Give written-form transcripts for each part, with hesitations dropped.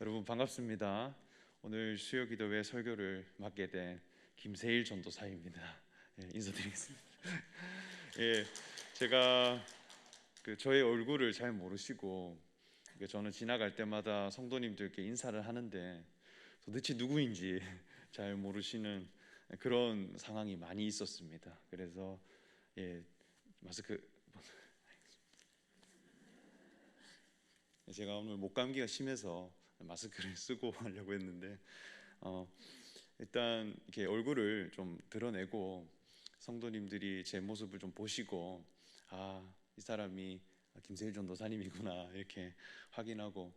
여러분 반갑습니다. 오늘 수요 기도회 설교를 맡게 된 김세일 전도사입니다. 인사드리겠습니다. 예, 제가 저의 얼굴을 잘 모르시고 저는 지나갈 때마다 성도님들께 인사를 하는데 도대체 누구인지 잘 모르시는 그런 상황이 많이 있었습니다. 그래서 마스크 제가 오늘 목감기가 심해서 마스크를 쓰고 하려고 했는데 일단 이렇게 얼굴을 좀 드러내고 성도님들이 제 모습을 좀 보시고 이 사람이 김세일 전도사님이구나 이렇게 확인하고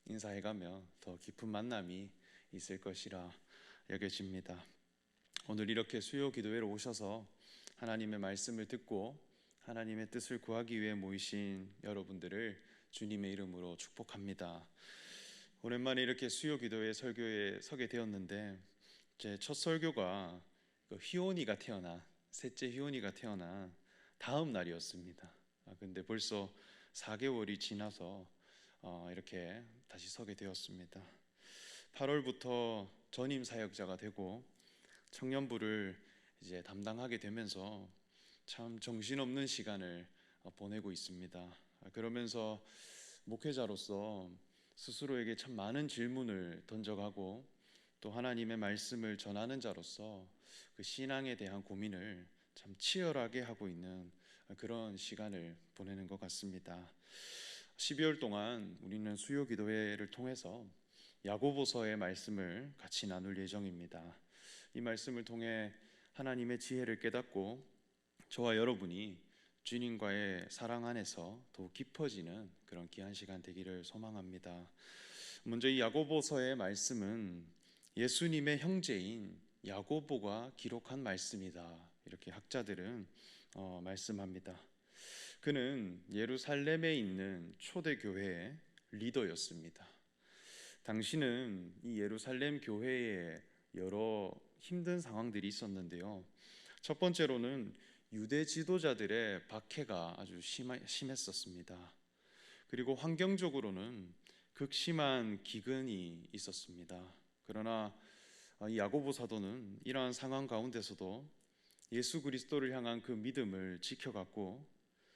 인사해가면 더 깊은 만남이 있을 것이라 여겨집니다. 오늘 이렇게 수요 기도회로 오셔서 하나님의 말씀을 듣고 하나님의 뜻을 구하기 위해 모이신 여러분들을 주님의 이름으로 축복합니다. 오랜만에 이렇게 수요 기도회 설교에 서게 되었는데 제 첫 설교가 휘원이가 태어나 셋째 휘원이가 태어나 다음 날이었습니다. 근데 벌써 4개월이 지나서 이렇게 다시 서게 되었습니다. 8월부터 전임 사역자가 되고 청년부를 이제 담당하게 되면서 참 정신없는 시간을 보내고 있습니다. 그러면서 목회자로서 스스로에게 참 많은 질문을 던져가고 또 하나님의 말씀을 전하는 자로서 그 신앙에 대한 고민을 참 치열하게 하고 있는 그런 시간을 보내는 것 같습니다. 12월 동안 우리는 수요 기도회를 통해서 야고보서의 말씀을 같이 나눌 예정입니다. 이 말씀을 통해 하나님의 지혜를 깨닫고 저와 여러분이 주님과의 사랑 안에서 더욱 깊어지는 그런 귀한 시간 되기를 소망합니다. 먼저 이 야고보서의 말씀은 예수님의 형제인 야고보가 기록한 말씀이다, 이렇게 학자들은 말씀합니다. 그는 예루살렘에 있는 초대교회의 리더였습니다. 당시는 이 예루살렘 교회에 여러 힘든 상황들이 있었는데요. 첫 번째로는 유대 지도자들의 박해가 아주 심했었습니다. 그리고 환경적으로는 극심한 기근이 있었습니다. 그러나 이 야고보 사도는 이러한 상황 가운데서도 예수 그리스도를 향한 그 믿음을 지켜갔고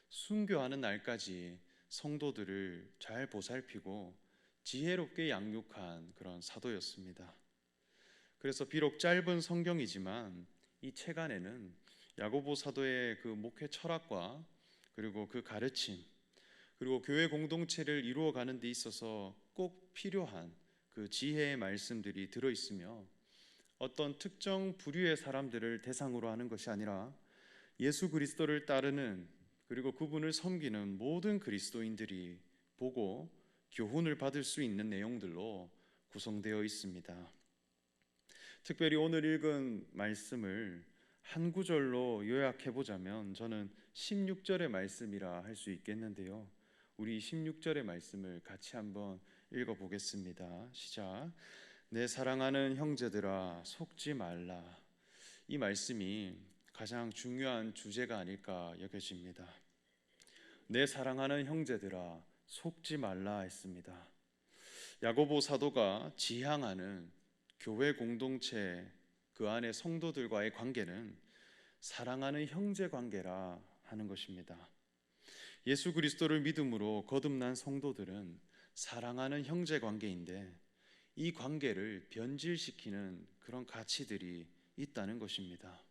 순교하는 날까지 성도들을 잘 보살피고 지혜롭게 양육한 그런 사도였습니다. 그래서 비록 짧은 성경이지만 이 책 안에는 야고보 사도의 그 목회 철학과 그리고 그 가르침, 그리고 교회 공동체를 이루어가는 데 있어서 꼭 필요한 그 지혜의 말씀들이 들어있으며 어떤 특정 부류의 사람들을 대상으로 하는 것이 아니라 예수 그리스도를 따르는 그리고 그분을 섬기는 모든 그리스도인들이 보고 교훈을 받을 수 있는 내용들로 구성되어 있습니다. 특별히 오늘 읽은 말씀을 한 구절로 요약해 보자면 저는 16절의 말씀이라 할 수 있겠는데요. 우리 16절의 말씀을 같이 한번 읽어 보겠습니다. 시작. 내 사랑하는 형제들아 속지 말라. 이 말씀이 가장 중요한 주제가 아닐까 여겨집니다. 내 사랑하는 형제들아 속지 말라 했습니다. 야고보 사도가 지향하는 교회 공동체 그 안에 성도들과의 관계는 사랑하는 형제 관계라 하는 것입니다. 예수 그리스도를 믿음으로 거듭난 성도들은 사랑하는 형제 관계인데 이 관계를 변질시키는 그런 가치들이 있다는 것입니다.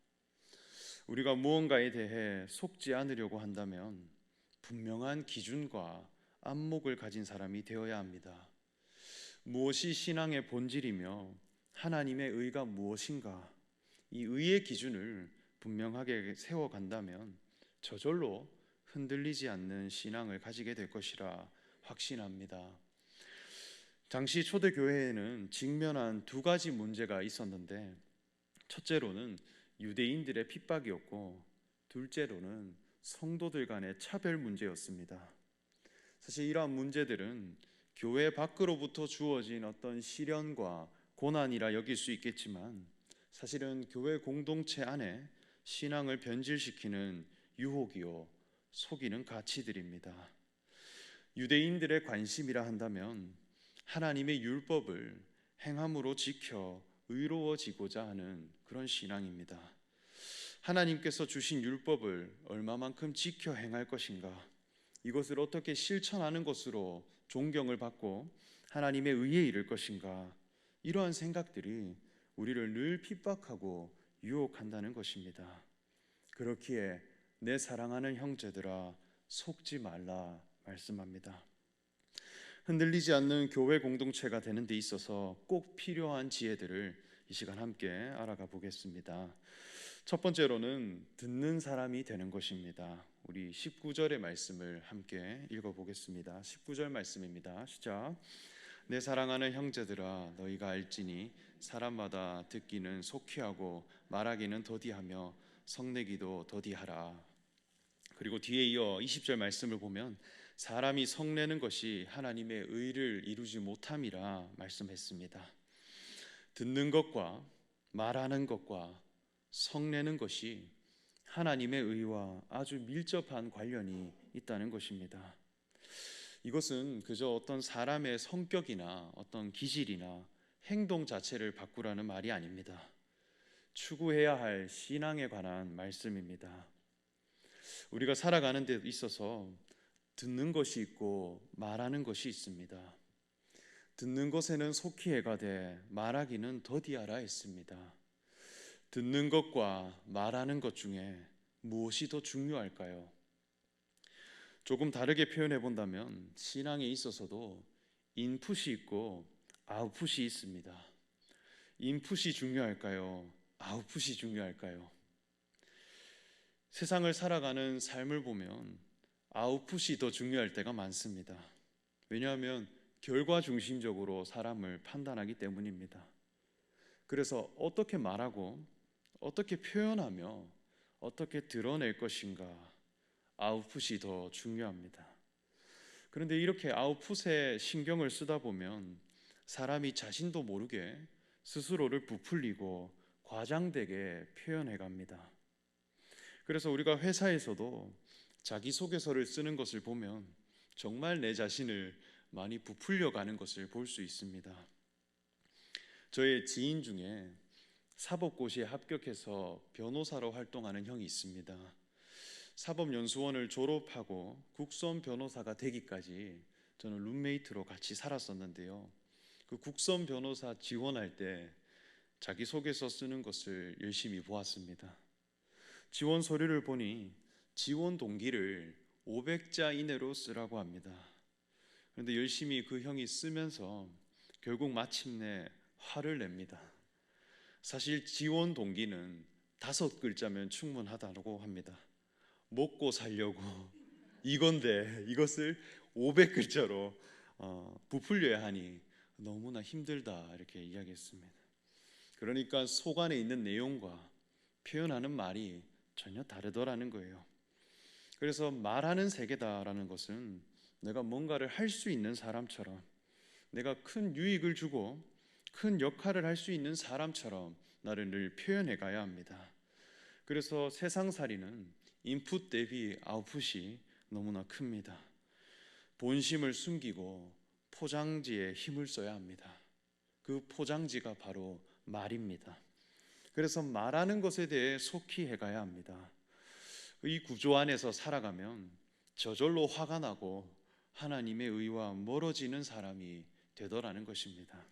우리가 무언가에 대해 속지 않으려고 한다면 분명한 기준과 안목을 가진 사람이 되어야 합니다. 무엇이 신앙의 본질이며 하나님의 의가 무엇인가, 이 의의 기준을 분명하게 세워간다면 저절로 흔들리지 않는 신앙을 가지게 될 것이라 확신합니다. 당시 초대교회에는 직면한 두 가지 문제가 있었는데 첫째로는 유대인들의 핍박이었고 둘째로는 성도들 간의 차별 문제였습니다. 사실 이러한 문제들은 교회 밖으로부터 주어진 어떤 시련과 고난이라 여길 수 있겠지만 사실은 교회 공동체 안에 신앙을 변질시키는 유혹이요 속이는 가치들입니다. 유대인들의 관심이라 한다면 하나님의 율법을 행함으로 지켜 의로워지고자 하는 그런 신앙입니다. 하나님께서 주신 율법을 얼마만큼 지켜 행할 것인가, 이것을 어떻게 실천하는 것으로 존경을 받고 하나님의 의에 이를 것인가, 이러한 생각들이 우리를 늘 핍박하고 유혹한다는 것입니다. 그렇기에 내 사랑하는 형제들아 속지 말라 말씀합니다. 흔들리지 않는 교회 공동체가 되는 데 있어서 꼭 필요한 지혜들을 이 시간 함께 알아가 보겠습니다. 첫 번째로는 듣는 사람이 되는 것입니다. 우리 19절의 말씀을 함께 읽어보겠습니다. 19절 말씀입니다. 시작. 내 사랑하는 형제들아 너희가 알지니 사람마다 듣기는 속히하고 말하기는 더디하며 성내기도 더디하라. 그리고 뒤에 이어 20절 말씀을 보면 사람이 성내는 것이 하나님의 의를 이루지 못함이라 말씀했습니다. 듣는 것과 말하는 것과 성내는 것이 하나님의 의와 아주 밀접한 관련이 있다는 것입니다. 이것은 그저 어떤 사람의 성격이나 어떤 기질이나 행동 자체를 바꾸라는 말이 아닙니다. 추구해야 할 신앙에 관한 말씀입니다. 우리가 살아가는 데 있어서 듣는 것이 있고 말하는 것이 있습니다. 듣는 것에는 속히 해가 돼 말하기는 더디하라 했습니다. 듣는 것과 말하는 것 중에 무엇이 더 중요할까요? 조금 다르게 표현해 본다면 신앙에 있어서도 인풋이 있고 아웃풋이 있습니다. 인풋이 중요할까요? 아웃풋이 중요할까요? 세상을 살아가는 삶을 보면 아웃풋이 더 중요할 때가 많습니다. 왜냐하면 결과 중심적으로 사람을 판단하기 때문입니다. 그래서 어떻게 말하고 어떻게 표현하며 어떻게 드러낼 것인가, 아웃풋이 더 중요합니다. 그런데 이렇게 아웃풋에 신경을 쓰다 보면 사람이 자신도 모르게 스스로를 부풀리고 과장되게 표현해 갑니다. 그래서 우리가 회사에서도 자기소개서를 쓰는 것을 보면 정말 내 자신을 많이 부풀려 가는 것을 볼 수 있습니다. 저의 지인 중에 사법고시에 합격해서 변호사로 활동하는 형이 있습니다. 사법연수원을 졸업하고 국선 변호사가 되기까지 저는 룸메이트로 같이 살았었는데요. 그 국선 변호사 지원할 때 자기소개서 쓰는 것을 열심히 보았습니다. 지원 서류를 보니 지원 동기를 500자 이내로 쓰라고 합니다. 그런데 열심히 그 형이 쓰면서 결국 마침내 화를 냅니다. 사실 지원 동기는 5글자면 충분하다고 합니다. 먹고 살려고 이건데 이것을 500글자로 부풀려야 하니 너무나 힘들다, 이렇게 이야기했습니다. 그러니까 속 안에 있는 내용과 표현하는 말이 전혀 다르더라는 거예요. 그래서 말하는 세계다라는 것은 내가 뭔가를 할 수 있는 사람처럼, 내가 큰 유익을 주고 큰 역할을 할 수 있는 사람처럼 나를 늘 표현해 가야 합니다. 그래서 세상살이는 인풋 대비 아웃풋이 너무나 큽니다. 본심을 숨기고 포장지에 힘을 써야 합니다. 그 포장지가 바로 말입니다. 그래서 말하는 것에 대해 속히 해가야 합니다. 이 구조 안에서 살아가면 저절로 화가 나고 하나님의 의와 멀어지는 사람이 되더라는 것입니다.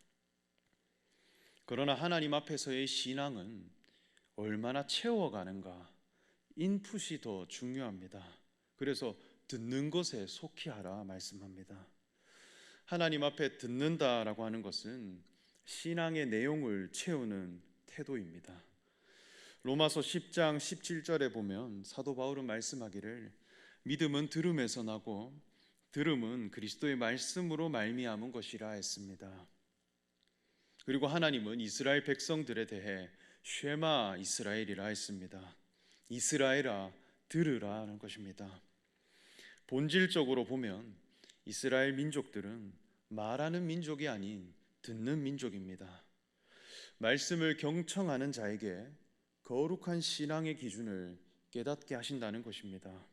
그러나 하나님 앞에서의 신앙은 얼마나 채워가는가, 인풋이 더 중요합니다. 그래서 듣는 것에 속히 하라 말씀합니다. 하나님 앞에 듣는다라고 하는 것은 신앙의 내용을 채우는 태도입니다. 로마서 10장 17절에 보면 사도 바울은 말씀하기를 믿음은 들음에서 나고 들음은 그리스도의 말씀으로 말미암은 것이라 했습니다. 그리고 하나님은 이스라엘 백성들에 대해 쉐마 이스라엘이라 했습니다. 이스라엘아 들으라 하는 것입니다. 본질적으로 보면 이스라엘 민족들은 말하는 민족이 아닌 듣는 민족입니다. 말씀을 경청하는 자에게 거룩한 신앙의 기준을 깨닫게 하신다는 것입니다.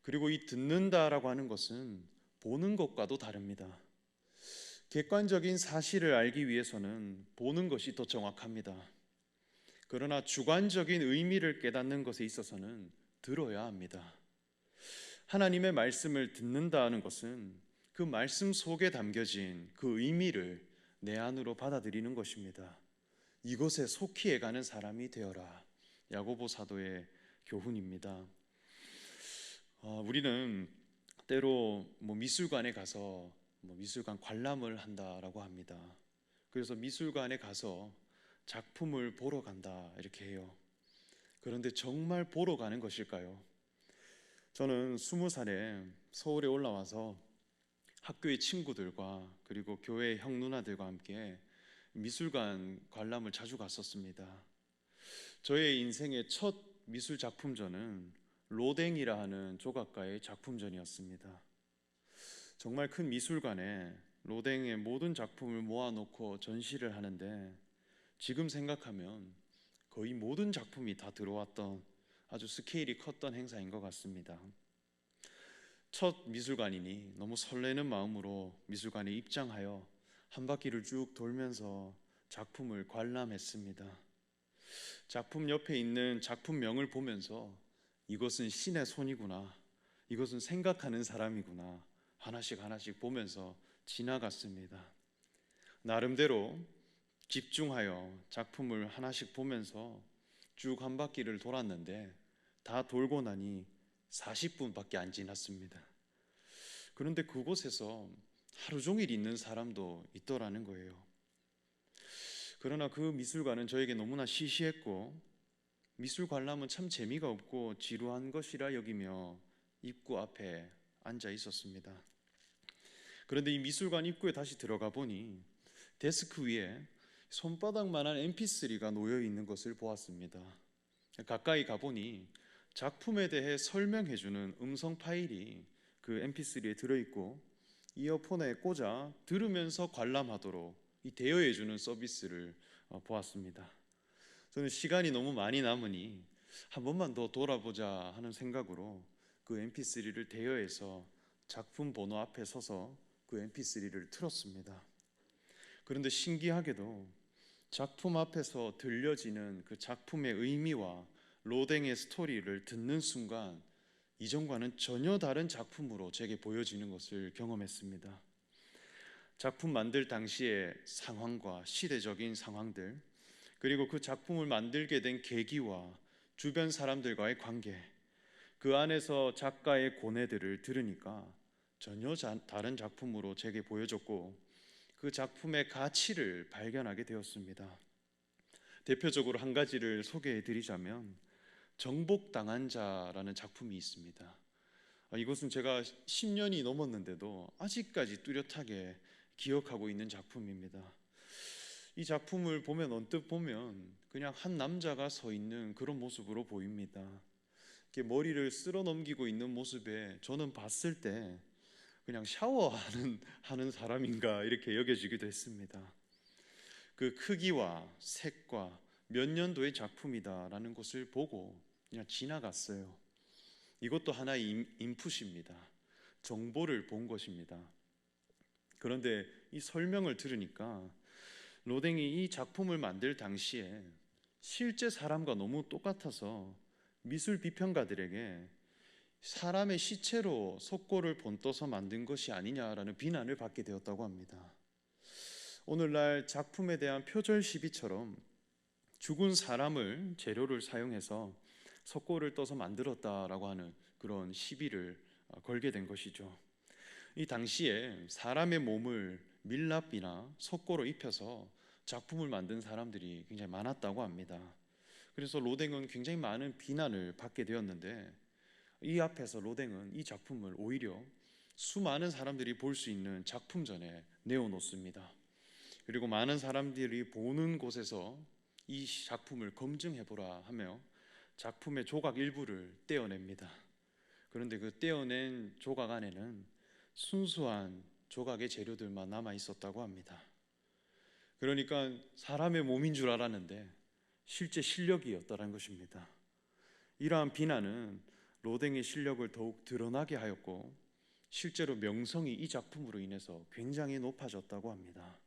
그리고 이 듣는다라고 하는 것은 보는 것과도 다릅니다. 객관적인 사실을 알기 위해서는 보는 것이 더 정확합니다. 그러나 주관적인 의미를 깨닫는 것에 있어서는 들어야 합니다. 하나님의 말씀을 듣는다는 것은 그 말씀 속에 담겨진 그 의미를 내 안으로 받아들이는 것입니다. 이것에 속히 해가는 사람이 되어라. 야고보 사도의 교훈입니다. 우리는 때로 미술관에 가서 미술관 관람을 한다라고 합니다. 그래서 미술관에 가서 작품을 보러 간다 이렇게 해요. 그런데 정말 보러 가는 것일까요? 저는 20살에 서울에 올라와서 학교의 친구들과 그리고 교회 형 누나들과 함께 미술관 관람을 자주 갔었습니다. 저의 인생의 첫 미술 작품전은 로댕이라 하는 조각가의 작품전이었습니다. 정말 큰 미술관에 로댕의 모든 작품을 모아놓고 전시를 하는데 지금 생각하면 거의 모든 작품이 다 들어왔던 아주 스케일이 컸던 행사인 것 같습니다. 첫 미술관이니 너무 설레는 마음으로 미술관에 입장하여 한 바퀴를 쭉 돌면서 작품을 관람했습니다. 작품 옆에 있는 작품명을 보면서 이것은 신의 손이구나, 이것은 생각하는 사람이구나 하나씩 보면서 지나갔습니다. 나름대로 집중하여 작품을 하나씩 보면서 쭉 한 바퀴를 돌았는데 다 돌고 나니 40분밖에 안 지났습니다. 그런데 그곳에서 하루 종일 있는 사람도 있더라는 거예요. 그러나 그 미술관은 저에게 너무나 시시했고 미술 관람은 참 재미가 없고 지루한 것이라 여기며 입구 앞에 앉아 있었습니다. 그런데 이 미술관 입구에 다시 들어가 보니 데스크 위에 손바닥만한 mp3가 놓여 있는 것을 보았습니다. 가까이 가보니 작품에 대해 설명해주는 음성 파일이 그 mp3에 들어있고 이어폰에 꽂아 들으면서 관람하도록 대여해주는 서비스를 보았습니다. 저는 시간이 너무 많이 남으니 한 번만 더 돌아보자 하는 생각으로 그 mp3를 대여해서 작품 번호 앞에 서서 그 mp3를 틀었습니다. 그런데 신기하게도 작품 앞에서 들려지는 그 작품의 의미와 로댕의 스토리를 듣는 순간 이전과는 전혀 다른 작품으로 제게 보여지는 것을 경험했습니다. 작품 만들 당시의 상황과 시대적인 상황들, 그리고 그 작품을 만들게 된 계기와 주변 사람들과의 관계, 그 안에서 작가의 고뇌들을 들으니까 전혀 다른 작품으로 제게 보여졌고 그 작품의 가치를 발견하게 되었습니다. 대표적으로 한 가지를 소개해 드리자면 정복당한 자라는 작품이 있습니다. 이것은 제가 10년이 넘었는데도 아직까지 뚜렷하게 기억하고 있는 작품입니다. 이 작품을 보면 언뜻 보면 그냥 한 남자가 서 있는 그런 모습으로 보입니다. 이렇게 머리를 쓸어 넘기고 있는 모습에 저는 봤을 때 그냥 샤워하는 사람인가 이렇게 여겨지기도 했습니다. 그 크기와 색과 몇 년도의 작품이다라는 것을 보고 그냥 지나갔어요. 이것도 하나의 인풋입니다. 정보를 본 것입니다. 그런데 이 설명을 들으니까 로댕이 이 작품을 만들 당시에 실제 사람과 너무 똑같아서 미술 비평가들에게 사람의 시체로 석고를 본떠서 만든 것이 아니냐라는 비난을 받게 되었다고 합니다. 오늘날 작품에 대한 표절 시비처럼 죽은 사람을 재료를 사용해서 석고를 떠서 만들었다라고 하는 그런 시비를 걸게 된 것이죠. 이 당시에 사람의 몸을 밀랍이나 석고로 입혀서 작품을 만든 사람들이 굉장히 많았다고 합니다. 그래서 로댕은 굉장히 많은 비난을 받게 되었는데 이 앞에서 로댕은 이 작품을 오히려 수많은 사람들이 볼 수 있는 작품전에 내어놓습니다. 그리고 많은 사람들이 보는 곳에서 이 작품을 검증해보라 하며 작품의 조각 일부를 떼어냅니다. 그런데 그 떼어낸 조각 안에는 순수한 조각의 재료들만 남아 있었다고 합니다. 그러니까 사람의 몸인 줄 알았는데 실제 실력이었다는 것입니다. 이러한 비난은 로댕의 실력을 더욱 드러나게 하였고 실제로 명성이 이 작품으로 인해서 굉장히 높아졌다고 합니다.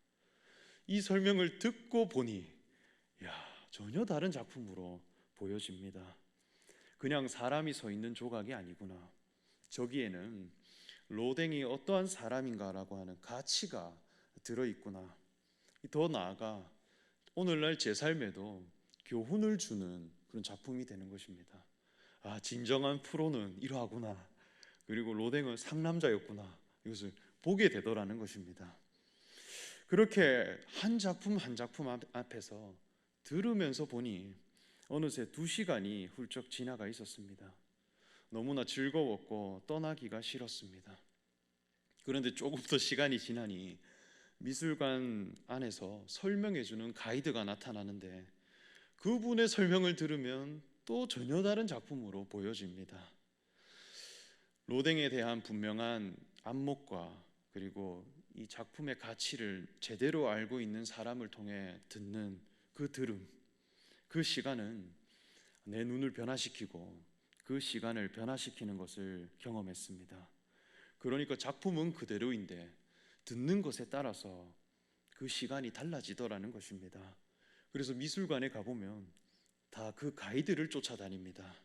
이 설명을 듣고 보니 전혀 다른 작품으로 보여집니다. 그냥 사람이 서 있는 조각이 아니구나. 저기에는 로댕이 어떠한 사람인가라고 하는 가치가 들어있구나. 더 나아가 오늘날 제 삶에도 교훈을 주는 그런 작품이 되는 것입니다. 진정한 프로는 이러하구나. 그리고 로댕은 상남자였구나. 이것을 보게 되더라는 것입니다. 그렇게 한 작품 한 작품 앞에서 들으면서 보니 어느새 2시간이 훌쩍 지나가 있었습니다. 너무나 즐거웠고 떠나기가 싫었습니다. 그런데 조금 더 시간이 지나니 미술관 안에서 설명해주는 가이드가 나타나는데 그분의 설명을 들으면 또 전혀 다른 작품으로 보여집니다. 로댕에 대한 분명한 안목과 그리고 이 작품의 가치를 제대로 알고 있는 사람을 통해 듣는 그 들음, 그 시간은 내 눈을 변화시키고 그 시간을 변화시키는 것을 경험했습니다. 그러니까 작품은 그대로인데 듣는 것에 따라서 그 시간이 달라지더라는 것입니다. 그래서 미술관에 가보면 다 그 가이드를 쫓아다닙니다.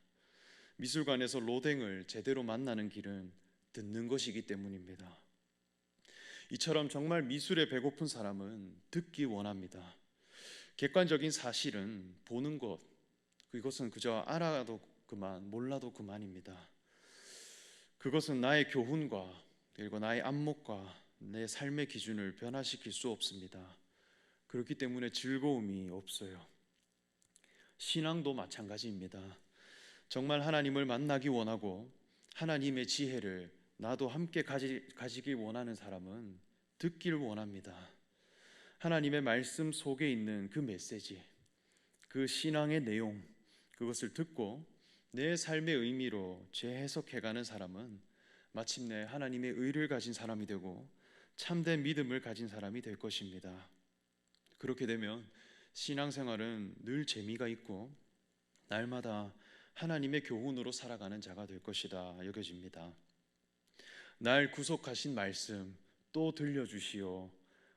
미술관에서 로댕을 제대로 만나는 길은 듣는 것이기 때문입니다. 이처럼 정말 미술에 배고픈 사람은 듣기 원합니다. 객관적인 사실은 보는 것, 그것은 그저 알아도 그만, 몰라도 그만입니다. 그것은 나의 교훈과 그리고 나의 안목과 내 삶의 기준을 변화시킬 수 없습니다. 그렇기 때문에 즐거움이 없어요. 신앙도 마찬가지입니다. 정말 하나님을 만나기 원하고 하나님의 지혜를 나도 함께 가지길 원하는 사람은 듣길 원합니다. 하나님의 말씀 속에 있는 그 메시지, 그 신앙의 내용, 그것을 듣고 내 삶의 의미로 재해석해가는 사람은 마침내 하나님의 의를 가진 사람이 되고 참된 믿음을 가진 사람이 될 것입니다. 그렇게 되면 신앙생활은 늘 재미가 있고 날마다 하나님의 교훈으로 살아가는 자가 될 것이다 여겨집니다. 날 구속하신 말씀 또 들려주시오.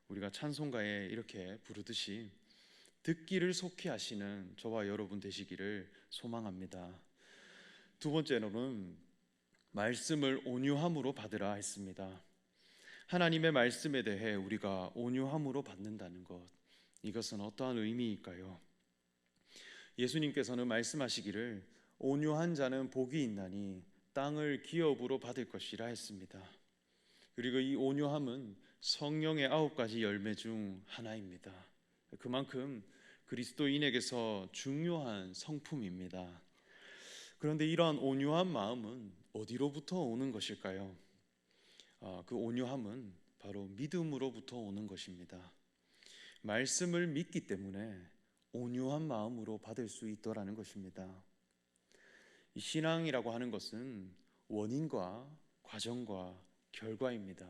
우리가 찬송가에 이렇게 부르듯이 듣기를 속히 하시는 저와 여러분 되시기를 소망합니다. 두 번째로는 말씀을 온유함으로 받으라 했습니다. 하나님의 말씀에 대해 우리가 온유함으로 받는다는 것, 이것은 어떠한 의미일까요? 예수님께서는 말씀하시기를 온유한 자는 복이 있나니 땅을 기업으로 받을 것이라 했습니다. 그리고 이 온유함은 성령의 9가지 열매 중 하나입니다. 그만큼 그리스도인에게서 중요한 성품입니다. 그런데 이러한 온유한 마음은 어디로부터 오는 것일까요? 그 온유함은 바로 믿음으로부터 오는 것입니다. 말씀을 믿기 때문에 온유한 마음으로 받을 수 있더라는 것입니다. 이 신앙이라고 하는 것은 원인과 과정과 결과입니다.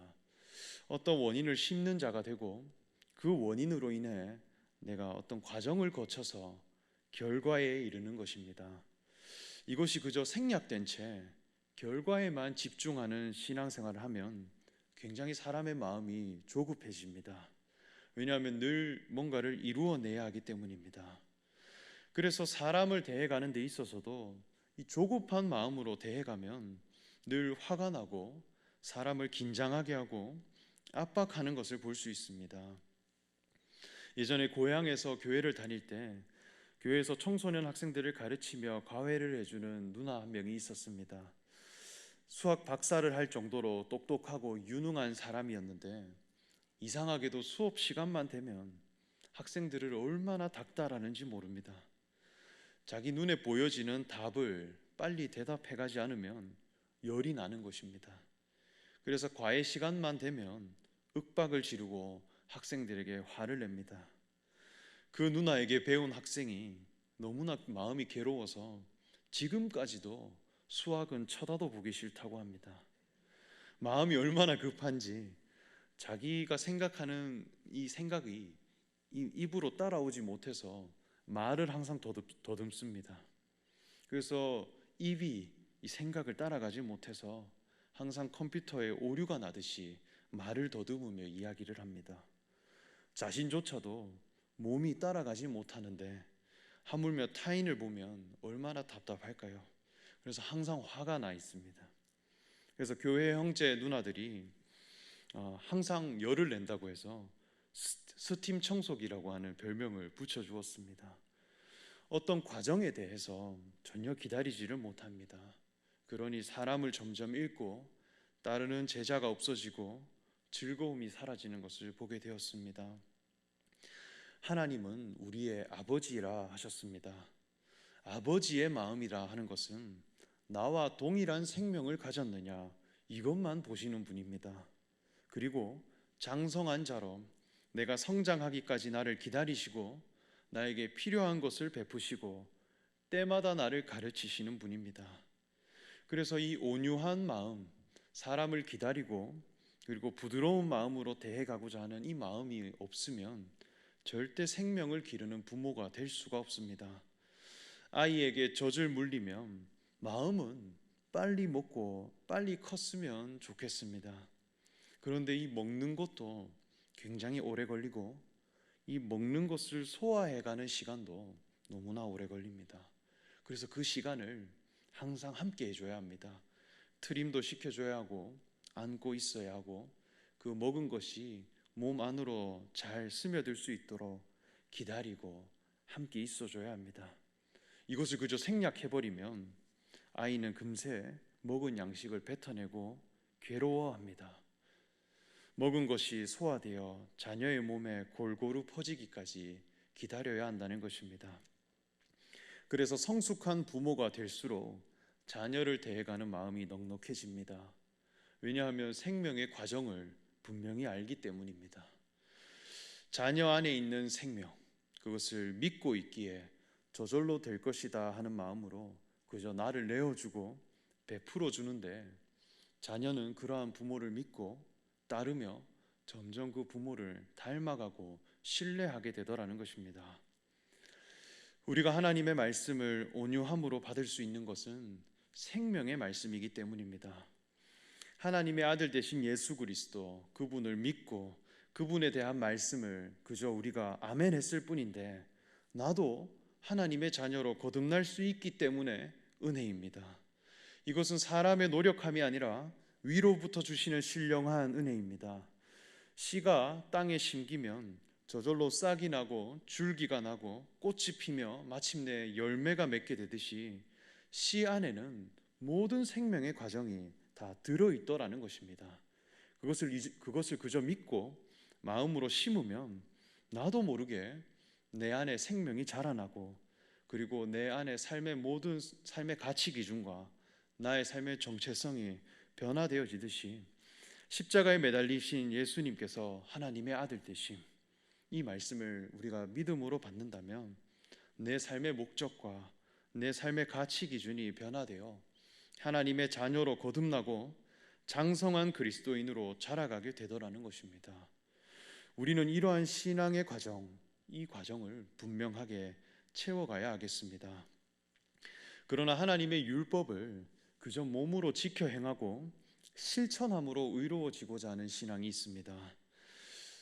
어떤 원인을 심는 자가 되고 그 원인으로 인해 내가 어떤 과정을 거쳐서 결과에 이르는 것입니다. 이것이 그저 생략된 채 결과에만 집중하는 신앙생활을 하면 굉장히 사람의 마음이 조급해집니다. 왜냐하면 늘 뭔가를 이루어내야 하기 때문입니다. 그래서 사람을 대해가는 데 있어서도 이 조급한 마음으로 대해가면 늘 화가 나고 사람을 긴장하게 하고 압박하는 것을 볼 수 있습니다. 예전에 고향에서 교회를 다닐 때 교회에서 청소년 학생들을 가르치며 과외를 해주는 누나 한 명이 있었습니다. 수학 박사를 할 정도로 똑똑하고 유능한 사람이었는데 이상하게도 수업 시간만 되면 학생들을 얼마나 닥달하는지 모릅니다. 자기 눈에 보여지는 답을 빨리 대답해가지 않으면 열이 나는 것입니다. 그래서 과외 시간만 되면 윽박을 지르고 학생들에게 화를 냅니다. 그 누나에게 배운 학생이 너무나 마음이 괴로워서 지금까지도 수학은 쳐다도 보기 싫다고 합니다. 마음이 얼마나 급한지 자기가 생각하는 이 생각이 입으로 따라오지 못해서 말을 항상 더듬습니다. 그래서 입이 이 생각을 따라가지 못해서 항상 컴퓨터에 오류가 나듯이 말을 더듬으며 이야기를 합니다. 자신조차도 몸이 따라가지 못하는데 하물며 타인을 보면 얼마나 답답할까요? 그래서 항상 화가 나 있습니다. 그래서 교회 형제 누나들이 항상 열을 낸다고 해서 스팀 청소기라고 하는 별명을 붙여주었습니다. 어떤 과정에 대해서 전혀 기다리지를 못합니다. 그러니 사람을 점점 잃고 따르는 제자가 없어지고 즐거움이 사라지는 것을 보게 되었습니다. 하나님은 우리의 아버지라 하셨습니다. 아버지의 마음이라 하는 것은 나와 동일한 생명을 가졌느냐 이것만 보시는 분입니다. 그리고 장성한 자로 내가 성장하기까지 나를 기다리시고 나에게 필요한 것을 베푸시고 때마다 나를 가르치시는 분입니다. 그래서 이 온유한 마음, 사람을 기다리고 그리고 부드러운 마음으로 대해가고자 하는 이 마음이 없으면 절대 생명을 기르는 부모가 될 수가 없습니다. 아이에게 젖을 물리면 마음은 빨리 먹고 빨리 컸으면 좋겠습니다. 그런데 이 먹는 것도 굉장히 오래 걸리고 이 먹는 것을 소화해가는 시간도 너무나 오래 걸립니다. 그래서 그 시간을 항상 함께 해줘야 합니다. 트림도 시켜줘야 하고 안고 있어야 하고 그 먹은 것이 몸 안으로 잘 스며들 수 있도록 기다리고 함께 있어줘야 합니다. 이것을 그저 생략해버리면 아이는 금세 먹은 양식을 뱉어내고 괴로워합니다. 먹은 것이 소화되어 자녀의 몸에 골고루 퍼지기까지 기다려야 한다는 것입니다. 그래서 성숙한 부모가 될수록 자녀를 대해가는 마음이 넉넉해집니다. 왜냐하면 생명의 과정을 분명히 알기 때문입니다. 자녀 안에 있는 생명, 그것을 믿고 있기에 저절로 될 것이다 하는 마음으로 그저 나를 내어주고 베풀어 주는데 자녀는 그러한 부모를 믿고 따르며 점점 그 부모를 닮아가고 신뢰하게 되더라는 것입니다. 우리가 하나님의 말씀을 온유함으로 받을 수 있는 것은 생명의 말씀이기 때문입니다. 하나님의 아들 되신 예수 그리스도, 그분을 믿고 그분에 대한 말씀을 그저 우리가 아멘 했을 뿐인데 나도 하나님의 자녀로 거듭날 수 있기 때문에 은혜입니다. 이것은 사람의 노력함이 아니라 위로부터 주시는 신령한 은혜입니다. 씨가 땅에 심기면 저절로 싹이 나고 줄기가 나고 꽃이 피며 마침내 열매가 맺게 되듯이 씨 안에는 모든 생명의 과정이 다 들어있더라는 것입니다. 그것을 그저 믿고 마음으로 심으면 나도 모르게 내 안에 생명이 자라나고 그리고 내 안에 삶의 모든 삶의 가치 기준과 나의 삶의 정체성이 변화되어지듯이 십자가에 매달리신 예수님께서 하나님의 아들 되심, 이 말씀을 우리가 믿음으로 받는다면 내 삶의 목적과 내 삶의 가치 기준이 변화되어 하나님의 자녀로 거듭나고 장성한 그리스도인으로 자라가게 되더라는 것입니다. 우리는 이러한 신앙의 과정, 이 과정을 분명하게 채워가야 하겠습니다. 그러나 하나님의 율법을 그저 몸으로 지켜 행하고 실천함으로 의로워지고자 하는 신앙이 있습니다.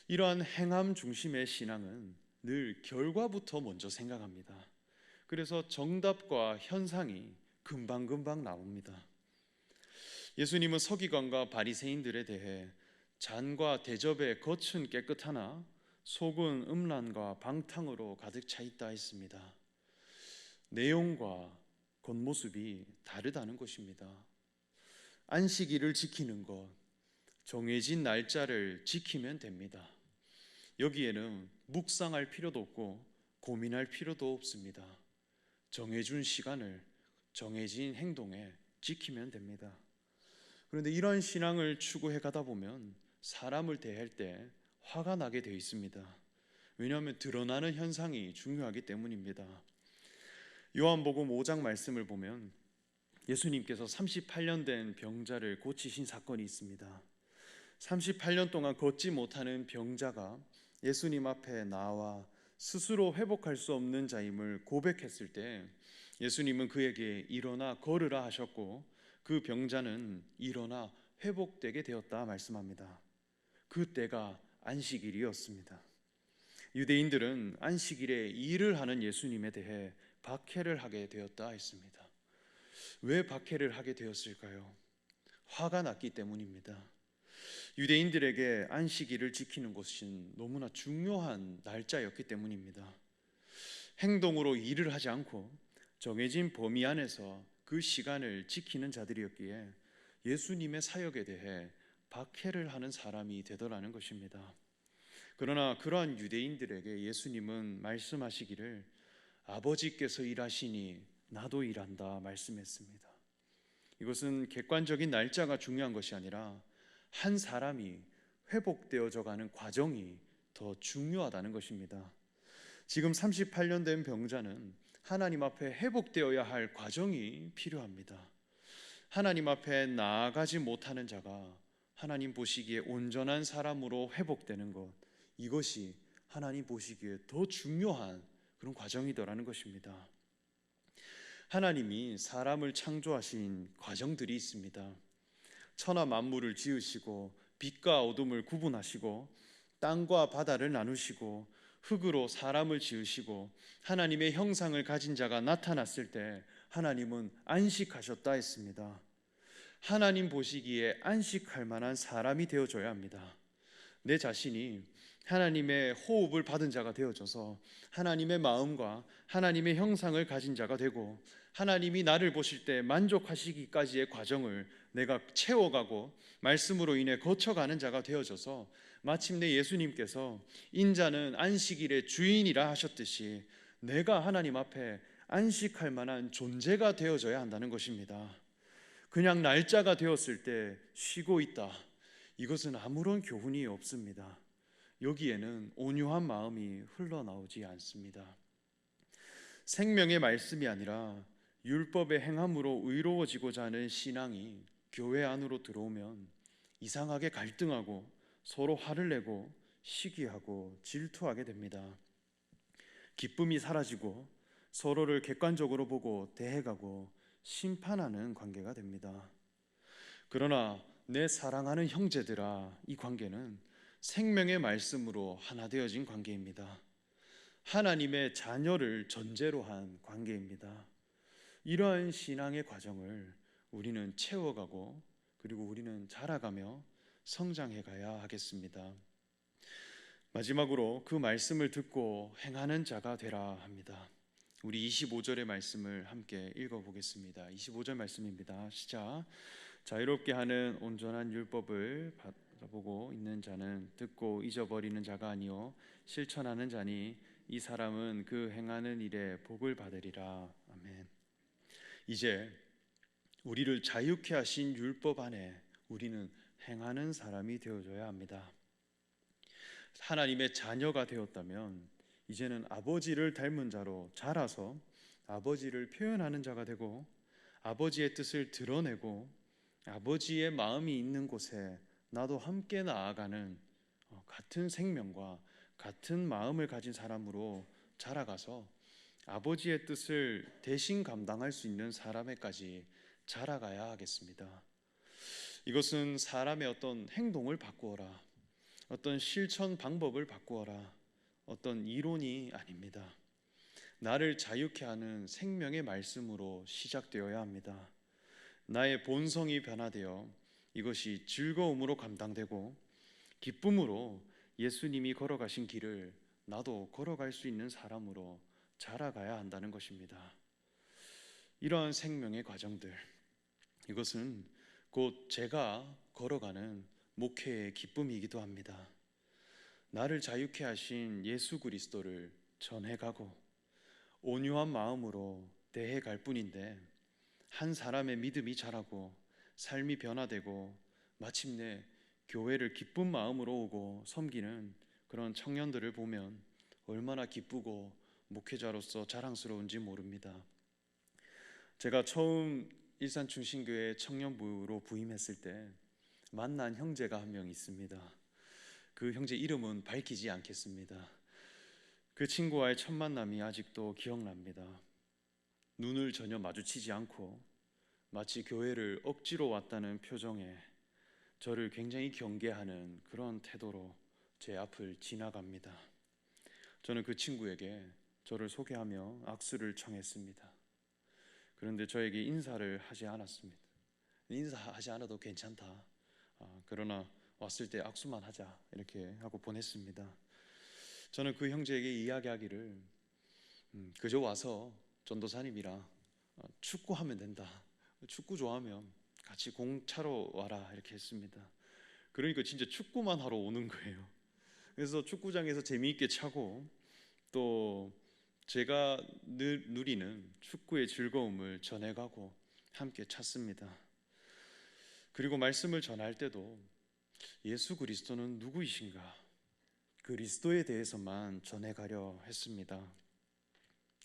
이러한 행함 중심의 신앙은 늘 결과부터 먼저 생각합니다. 그래서 정답과 현상이 금방금방 나옵니다. 예수님은 서기관과 바리새인들에 대해 잔과 대접의 겉은 깨끗하나 속은 음란과 방탕으로 가득 차 있다 했습니다. 내용과 겉모습이 다르다는 것입니다. 안식일을 지키는 것, 정해진 날짜를 지키면 됩니다. 여기에는 묵상할 필요도 없고 고민할 필요도 없습니다. 정해준 시간을 정해진 행동에 지키면 됩니다. 그런데 이러한 신앙을 추구해 가다 보면 사람을 대할 때 화가 나게 되어 있습니다. 왜냐하면 드러나는 현상이 중요하기 때문입니다. 요한복음 5장 말씀을 보면 예수님께서 38년 된 병자를 고치신 사건이 있습니다. 38년 동안 걷지 못하는 병자가 예수님 앞에 나와 스스로 회복할 수 없는 자임을 고백했을 때 예수님은 그에게 일어나 걸으라 하셨고 그 병자는 일어나 회복되게 되었다 말씀합니다. 그 때가 안식일이었습니다. 유대인들은 안식일에 일을 하는 예수님에 대해 박해를 하게 되었다 했습니다. 왜 박해를 하게 되었을까요? 화가 났기 때문입니다. 유대인들에게 안식일을 지키는 것은 너무나 중요한 날짜였기 때문입니다. 행동으로 일을 하지 않고 정해진 범위 안에서 그 시간을 지키는 자들이었기에 예수님의 사역에 대해 박해를 하는 사람이 되더라는 것입니다. 그러나 그러한 유대인들에게 예수님은 말씀하시기를 아버지께서 일하시니 나도 일한다 말씀했습니다. 이것은 객관적인 날짜가 중요한 것이 아니라 한 사람이 회복되어져 가는 과정이 더 중요하다는 것입니다. 지금 38년 된 병자는 하나님 앞에 회복되어야 할 과정이 필요합니다. 하나님 앞에 나아가지 못하는 자가 하나님 보시기에 온전한 사람으로 회복되는 것, 이것이 하나님 보시기에 더 중요한 그런 과정이더라는 것입니다. 하나님이 사람을 창조하신 과정들이 있습니다. 천하 만물을 지으시고 빛과 어둠을 구분하시고 땅과 바다를 나누시고 흙으로 사람을 지으시고 하나님의 형상을 가진 자가 나타났을 때 하나님은 안식하셨다 했습니다. 하나님 보시기에 안식할 만한 사람이 되어줘야 합니다. 내 자신이 하나님의 호흡을 받은 자가 되어져서 하나님의 마음과 하나님의 형상을 가진 자가 되고 하나님이 나를 보실 때 만족하시기까지의 과정을 내가 채워가고 말씀으로 인해 거쳐가는 자가 되어져서 마침내 예수님께서 인자는 안식일의 주인이라 하셨듯이 내가 하나님 앞에 안식할 만한 존재가 되어져야 한다는 것입니다. 그냥 날짜가 되었을 때 쉬고 있다, 이것은 아무런 교훈이 없습니다. 여기에는 온유한 마음이 흘러나오지 않습니다. 생명의 말씀이 아니라 율법의 행함으로 의로워지고자 하는 신앙이 교회 안으로 들어오면 이상하게 갈등하고 서로 화를 내고 시기하고 질투하게 됩니다. 기쁨이 사라지고 서로를 객관적으로 보고 대해가고 심판하는 관계가 됩니다. 그러나 내 사랑하는 형제들아, 이 관계는 생명의 말씀으로 하나 되어진 관계입니다. 하나님의 자녀를 전제로 한 관계입니다. 이러한 신앙의 과정을 우리는 채워가고 그리고 우리는 자라가며 성장해 가야 하겠습니다. 마지막으로 그 말씀을 듣고 행하는 자가 되라 합니다. 우리 25절의 말씀을 함께 읽어보겠습니다. 25절 말씀입니다. 시작. 자유롭게 하는 온전한 율법을 바라보고 있는 자는 듣고 잊어버리는 자가 아니요 실천하는 자니 이 사람은 그 행하는 일에 복을 받으리라. 아멘. 이제 우리를 자유케 하신 율법 안에 우리는 행하는 사람이 되어줘야 합니다. 하나님의 자녀가 되었다면 이제는 아버지를 닮은 자로 자라서 아버지를 표현하는 자가 되고 아버지의 뜻을 드러내고 아버지의 마음이 있는 곳에 나도 함께 나아가는 같은 생명과 같은 마음을 가진 사람으로 자라가서 아버지의 뜻을 대신 감당할 수 있는 사람에까지 자라가야 하겠습니다. 이것은 사람의 어떤 행동을 바꾸어라, 어떤 실천 방법을 바꾸어라, 어떤 이론이 아닙니다. 나를 자유케 하는 생명의 말씀으로 시작되어야 합니다. 나의 본성이 변화되어 이것이 즐거움으로 감당되고 기쁨으로 예수님이 걸어가신 길을 나도 걸어갈 수 있는 사람으로 자라가야 한다는 것입니다. 이러한 생명의 과정들, 이것은 곧 제가 걸어가는 목회의 기쁨이기도 합니다. 나를 자유케 하신 예수 그리스도를 전해가고 온유한 마음으로 대해갈 뿐인데 한 사람의 믿음이 자라고 삶이 변화되고 마침내 교회를 기쁜 마음으로 오고 섬기는 그런 청년들을 보면 얼마나 기쁘고 목회자로서 자랑스러운지 모릅니다. 제가 처음 일산충신교회 청년부로 부임했을 때 만난 형제가 한 명 있습니다. 그 형제 이름은 밝히지 않겠습니다. 그 친구와의 첫 만남이 아직도 기억납니다. 눈을 전혀 마주치지 않고 마치 교회를 억지로 왔다는 표정에 저를 굉장히 경계하는 그런 태도로 제 앞을 지나갑니다. 저는 그 친구에게 저를 소개하며 악수를 청했습니다. 그런데 저에게 인사를 하지 않았습니다. 인사하지 않아도 괜찮다. 그러나 왔을 때 악수만 하자 이렇게 하고 보냈습니다. 저는 그 형제에게 이야기하기를 그저 와서 전도사님이랑 축구하면 된다. 축구 좋아하면 같이 공 차러 와라 이렇게 했습니다. 그러니까 진짜 축구만 하러 오는 거예요. 그래서 축구장에서 재미있게 차고 또 제가 누리는 축구의 즐거움을 전해가고 함께 찼습니다. 그리고 말씀을 전할 때도 예수 그리스도는 누구이신가? 그리스도에 대해서만 전해가려 했습니다.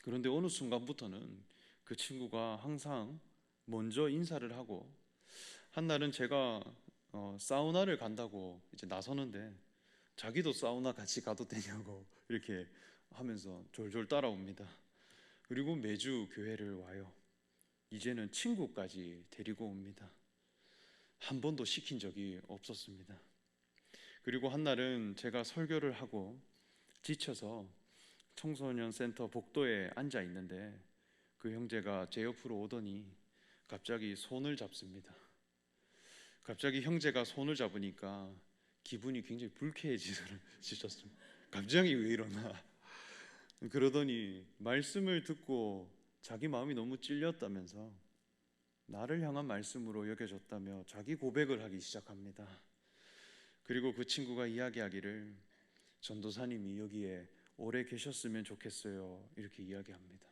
그런데 어느 순간부터는 그 친구가 항상 먼저 인사를 하고 한날은 제가 사우나를 간다고 이제 나서는데 자기도 사우나 같이 가도 되냐고 이렇게 하면서 졸졸 따라옵니다. 그리고 매주 교회를 와요. 이제는 친구까지 데리고 옵니다. 한 번도 시킨 적이 없었습니다. 그리고 한날은 제가 설교를 하고 지쳐서 청소년 센터 복도에 앉아 있는데 그 형제가 제 옆으로 오더니 갑자기 손을 잡습니다. 갑자기 형제가 손을 잡으니까 기분이 굉장히 불쾌해지셨습니다. 갑자기 왜 이러나? 그러더니 말씀을 듣고 자기 마음이 너무 찔렸다면서 나를 향한 말씀으로 여겨졌다며 자기 고백을 하기 시작합니다. 그리고 그 친구가 이야기하기를 전도사님이 여기에 오래 계셨으면 좋겠어요 이렇게 이야기합니다.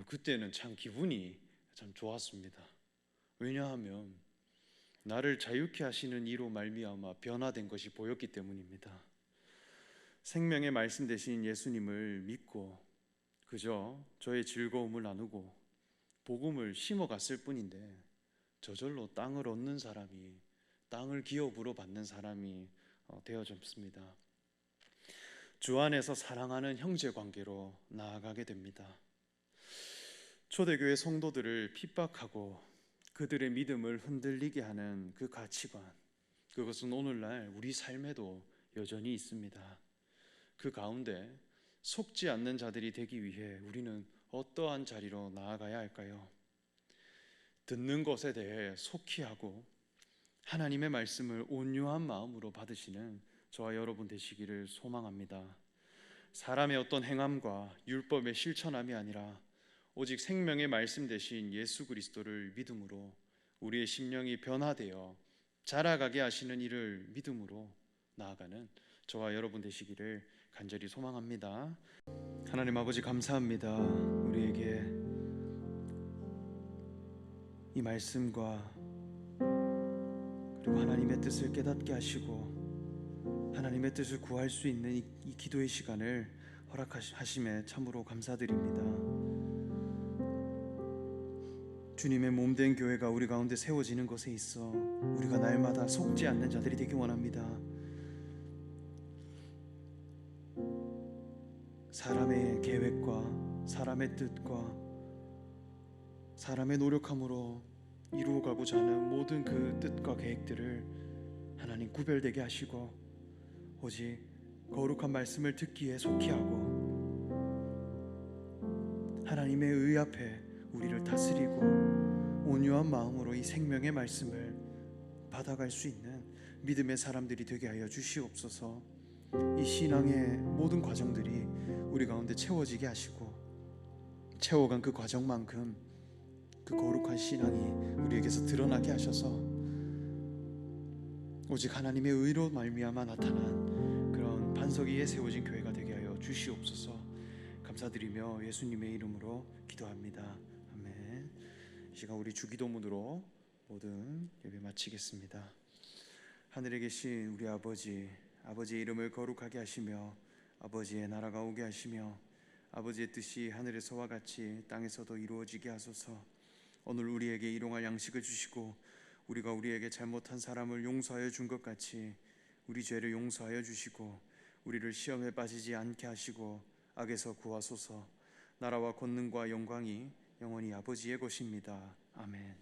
그때는 참 기분이 참 좋았습니다. 왜냐하면 나를 자유케 하시는 이로 말미암아 변화된 것이 보였기 때문입니다. 생명의 말씀 되신 예수님을 믿고 그저 저의 즐거움을 나누고 복음을 심어갔을 뿐인데 저절로 땅을 얻는 사람이, 땅을 기업으로 받는 사람이 되어졌습니다. 주 안에서 사랑하는 형제 관계로 나아가게 됩니다. 초대교회 성도들을 핍박하고 그들의 믿음을 흔들리게 하는 그 가치관, 그것은 오늘날 우리 삶에도 여전히 있습니다. 그 가운데 속지 않는 자들이 되기 위해 우리는 어떠한 자리로 나아가야 할까요? 듣는 것에 대해 속히 하고 하나님의 말씀을 온유한 마음으로 받으시는 저와 여러분 되시기를 소망합니다. 사람의 어떤 행함과 율법의 실천함이 아니라 오직 생명의 말씀 되신 예수 그리스도를 믿음으로 우리의 심령이 변화되어 자라가게 하시는 이를 믿음으로 나아가는 저와 여러분 되시기를 간절히 소망합니다. 하나님 아버지 감사합니다. 우리에게 이 말씀과 그리고 하나님의 뜻을 깨닫게 하시고 하나님의 뜻을 구할 수 있는 이 기도의 시간을 허락하심에 참으로 감사드립니다. 주님의 몸된 교회가 우리 가운데 세워지는 것에 있어 우리가 날마다 속지 않는 자들이 되기 원합니다. 사람의 계획과 사람의 뜻과 사람의 노력함으로 이루어가고자 하는 모든 그 뜻과 계획들을 하나님 구별되게 하시고 오직 거룩한 말씀을 듣기에 속히 하고 하나님의 의 앞에 우리를 다스리고 온유한 마음으로 이 생명의 말씀을 받아갈 수 있는 믿음의 사람들이 되게 하여 주시옵소서. 이 신앙의 모든 과정들이 우리 가운데 채워지게 하시고 채워간 그 과정만큼 그 거룩한 신앙이 우리에게서 드러나게 하셔서 오직 하나님의 의로 말미암아 나타난 그런 반석 위에 세워진 교회가 되게 하여 주시옵소서. 감사드리며 예수님의 이름으로 기도합니다. 아멘. 이 시간 우리 주기도문으로 모든 예배 마치겠습니다. 하늘에 계신 우리 아버지, 아버지의 이름을 거룩하게 하시며 아버지의 나라가 오게 하시며 아버지의 뜻이 하늘에서와 같이 땅에서도 이루어지게 하소서. 오늘 우리에게 일용할 양식을 주시고 우리가 우리에게 잘못한 사람을 용서하여 준 것 같이 우리 죄를 용서하여 주시고 우리를 시험에 빠지지 않게 하시고 악에서 구하소서. 나라와 권능과 영광이 영원히 아버지의 것입니다. 아멘.